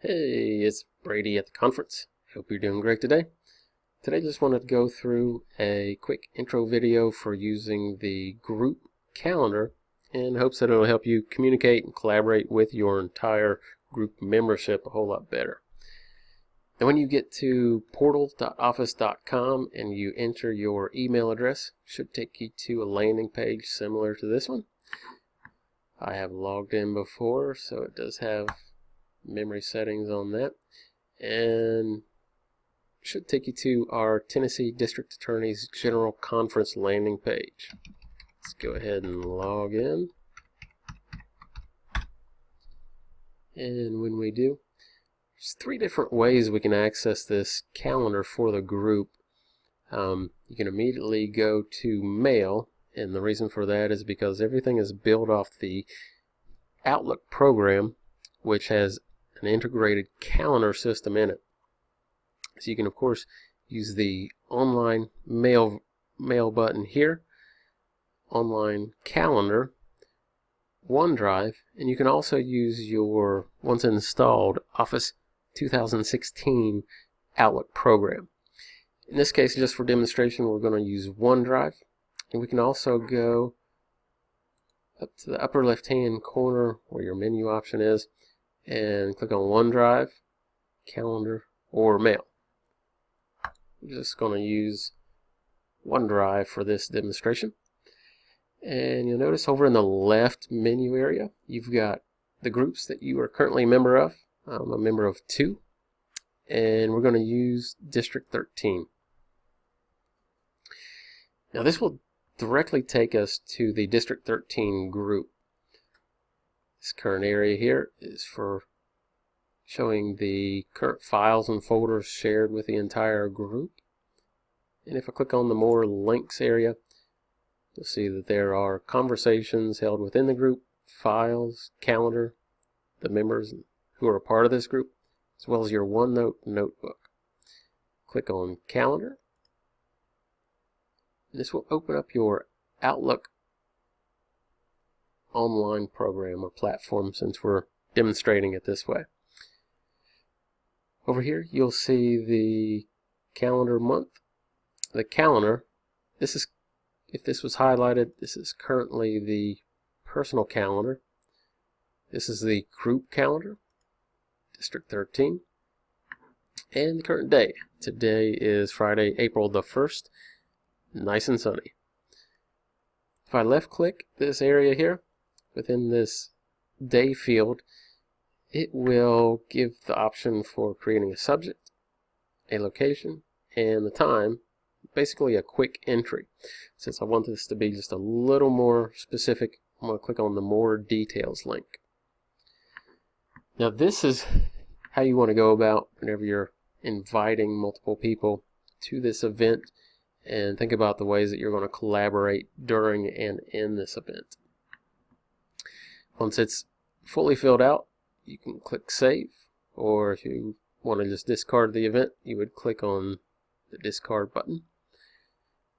Hey, it's Brady at the conference. Hope you're doing great today. Today I just wanted to go through a quick intro video for using the group calendar in hopes that it'll help you communicate and collaborate with your entire group membership a whole lot better. And when you get to portal.office.com and you enter your email address, it should take you to a landing page similar to this one. I have logged in before, so it does have memory settings on that, and should take you to our Tennessee District Attorney's General Conference landing page. Let's go ahead and log in, and when we do, there's three different ways we can access this calendar for the group. You can immediately go to Mail, and the reason for that is because everything is built off the Outlook program, which has an integrated calendar system in it. So you can of course use the online mail button here, online calendar, OneDrive, and you can also use your once installed Office 2016 Outlook program. In this case, just for demonstration, we're going to use OneDrive, and we can also go up to the upper left hand corner where your menu option is and click on OneDrive, Calendar, or Mail. I'm just going to use OneDrive for this demonstration. And you'll notice over in the left menu area, you've got the groups that you are currently a member of. I'm a member of 2, and we're going to use District 13. Now this will directly take us to the District 13 group. This current area here is for showing the current files and folders shared with the entire group. And if I click on the More Links area, you'll see that there are conversations held within the group, files, calendar, the members who are a part of this group, as well as your OneNote notebook. Click on Calendar. This will open up your Outlook online program or platform, since we're demonstrating it this way. Over here you'll see the calendar month. The calendar, this is, if this was highlighted, this is currently the personal calendar. This is the group calendar, District 13, and the current day. Today is Friday, April the 1st, nice and sunny. If I left click this area here, within this day field, it will give the option for creating a subject, a location, and the time, basically a quick entry. Since I want this to be just a little more specific, I'm going to click on the More Details link. Now this is how you want to go about whenever you're inviting multiple people to this event, and think about the ways that you're going to collaborate during and in this event. Once it's fully filled out, you can click Save, or if you want to just discard the event, you would click on the Discard button.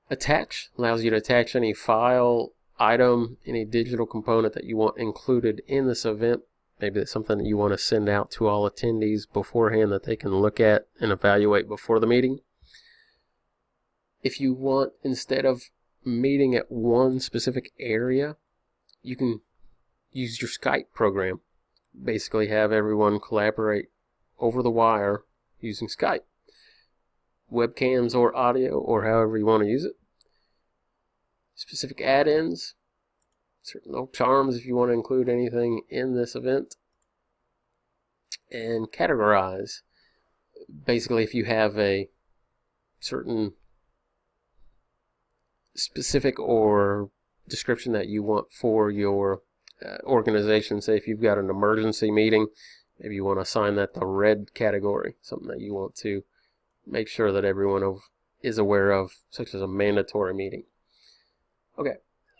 Attach allows you to attach any file, item, any digital component that you want included in this event. Maybe it's something that you want to send out to all attendees beforehand that they can look at and evaluate before the meeting. If you want, instead of meeting at one specific area, you can use your Skype program. Basically have everyone collaborate over the wire using Skype. Webcams or audio, or however you want to use it. Specific add-ins, certain little charms if you want to include anything in this event. And categorize. Basically, if you have a certain specific or description that you want for your organization, say if you've got an emergency meeting, maybe you want to assign that the red category, something that you want to make sure that everyone is aware of, such as a mandatory meeting. Okay,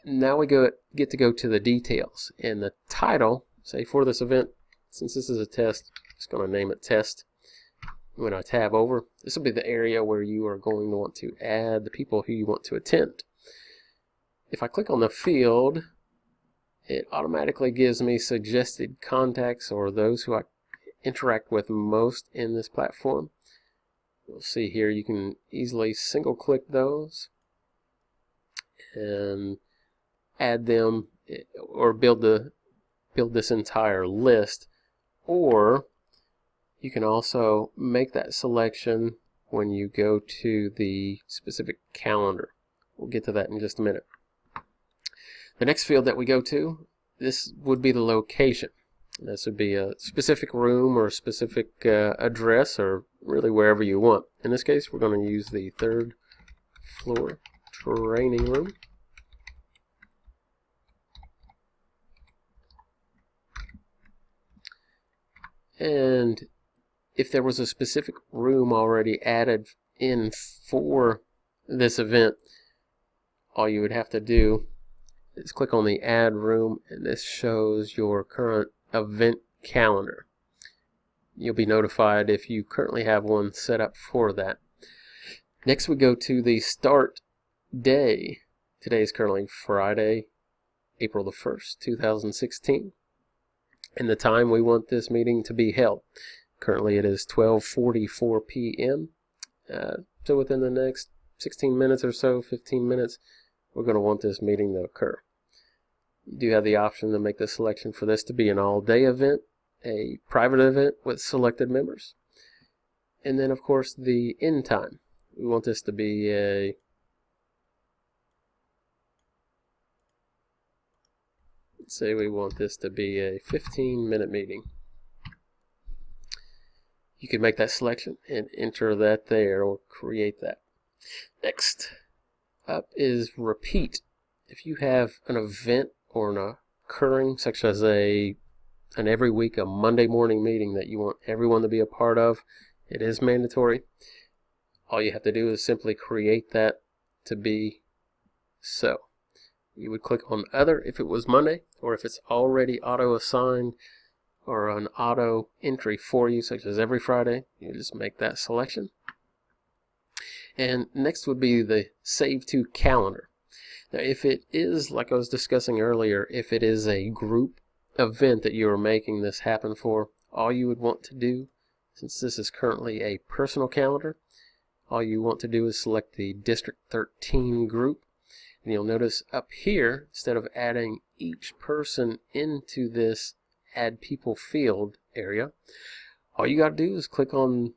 now we get to go to the details. And the title, say for this event, since this is a test, I'm just going to name it Test. When I tab over, this will be the area where you are going to want to add the people who you want to attend. If I click on the field, it automatically gives me suggested contacts or those who I interact with most in this platform. You'll see here you can easily single click those and add them or build this entire list, or you can also make that selection when you go to the specific calendar. We'll get to that in just a minute. The next field that we go to, this would be the location. This would be a specific room or a specific address, or really wherever you want. In this case, we're going to use the 3rd floor training room. And if there was a specific room already added in for this event, all you would have to do is click on the add room, and this shows your current event calendar. You'll be notified if you currently have one set up for that. Next we go to the start day. Today is currently Friday, April the 1st, 2016. And the time we want this meeting to be held. Currently it is 12:44 p.m. So within the next 16 minutes or so, 15 minutes, we're going to want this meeting to occur. You do have the option to make the selection for this to be an all-day event, a private event with selected members, and then of course the end time. We want this to be a say we want this to be a 15-minute meeting. You can make that selection and enter that there, or create that. Next up is repeat. If you have an event or an occurring, such as an every week, a Monday morning meeting that you want everyone to be a part of, it is mandatory. All you have to do is simply create that to be so. You would click on other if it was Monday, or if it's already auto assigned or an auto entry for you, such as every Friday, you just make that selection. And next would be the save to calendar. Now if it is, like I was discussing earlier, if it is a group event that you are making this happen for, all you would want to do, since this is currently a personal calendar, all you want to do is select the District 13 group. And you'll notice up here, instead of adding each person into this add people field area, all you got to do is click on,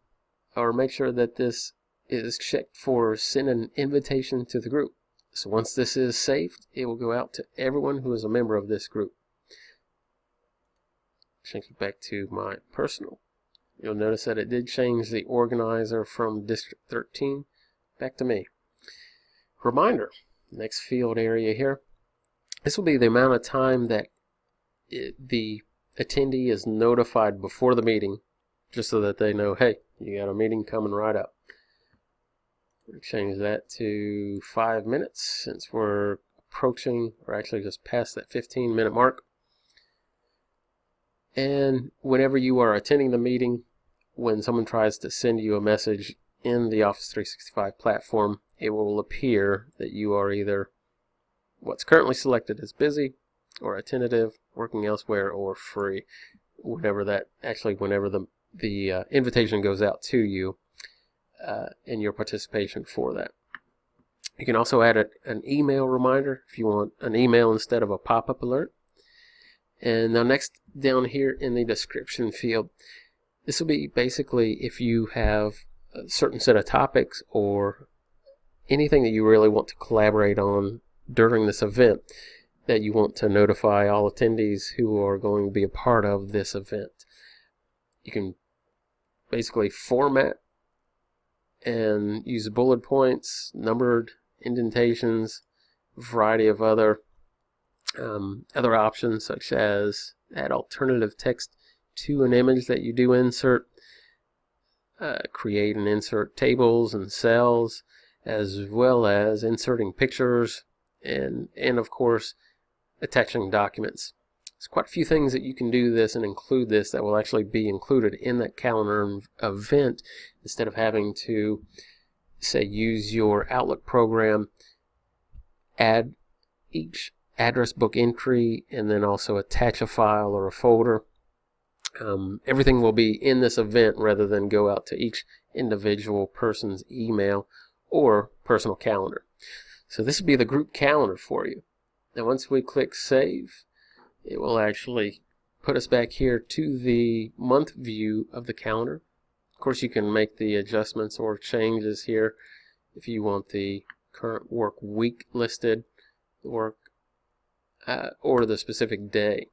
or make sure that this is checked for send an invitation to the group. So once this is saved, it will go out to everyone who is a member of this group. Change it back to my personal. You'll notice that it did change the organizer from District 13 back to me. Reminder, next field area here. This will be the amount of time that the attendee is notified before the meeting, just so that they know, hey, you got a meeting coming right up. We'll change that to 5 minutes since we're approaching, or actually just past that 15-minute mark. And whenever you are attending the meeting, when someone tries to send you a message in the Office 365 platform, it will appear that you are either what's currently selected as busy, or attentive, working elsewhere, or free. Whenever the invitation goes out to you, and your participation for that. You can also add an email reminder if you want an email instead of a pop-up alert. And now next down here in the description field, this will be basically if you have a certain set of topics or anything that you really want to collaborate on during this event that you want to notify all attendees who are going to be a part of this event. You can basically format and use bullet points, numbered indentations, a variety of other options, such as add alternative text to an image that you do insert, create and insert tables and cells, as well as inserting pictures, and of course attaching documents. There's quite a few things that you can do this and include this that will actually be included in that calendar event, instead of having to, say, use your Outlook program, add each address book entry, and then also attach a file or a folder. Everything will be in this event rather than go out to each individual person's email or personal calendar. So this will be the group calendar for you. Now once we click save, it will actually put us back here to the month view of the calendar. Of course, you can make the adjustments or changes here if you want the current work week listed, or the specific day.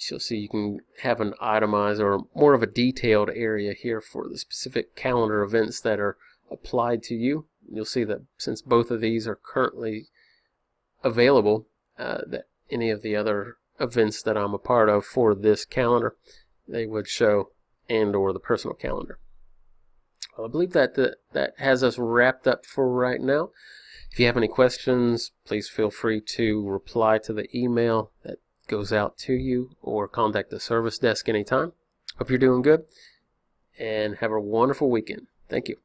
You'll see you can have an itemized or more of a detailed area here for the specific calendar events that are applied to you. You'll see that since both of these are currently available, that any of the other events that I'm a part of for this calendar, they would show, and or the personal calendar. Well, I believe that that has us wrapped up for right now. If you have any questions, please feel free to reply to the email that goes out to you or contact the service desk anytime. Hope you're doing good and have a wonderful weekend. Thank you.